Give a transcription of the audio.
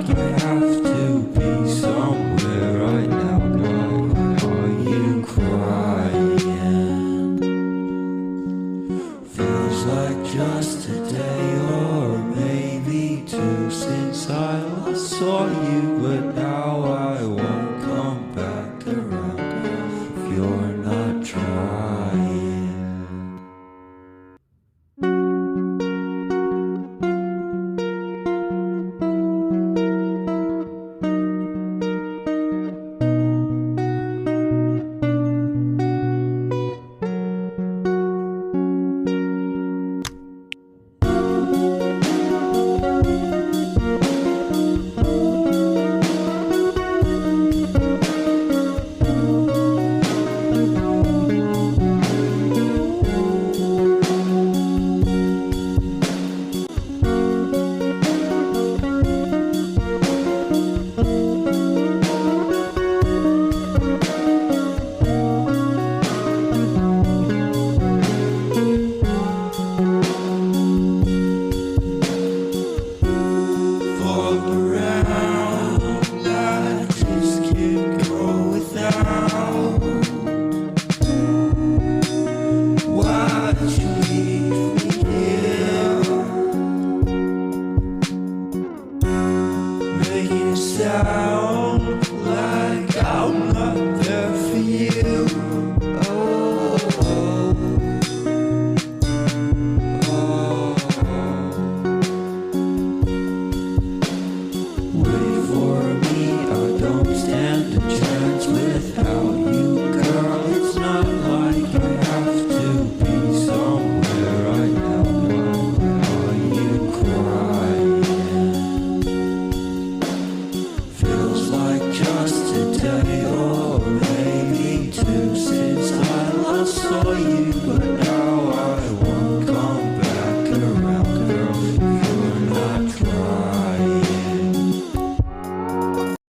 like I have to be somewhere right now. Why are you crying? Feels like just a day or maybe two since I last saw you, but now I won't come back around if you're not trying. Sound like I'm not there for you. Oh, wait for me, I don't stand a chance without you, girl. It's not like I have to be somewhere right now. Why are you crying? Feels like just a day or maybe two since I last saw you, but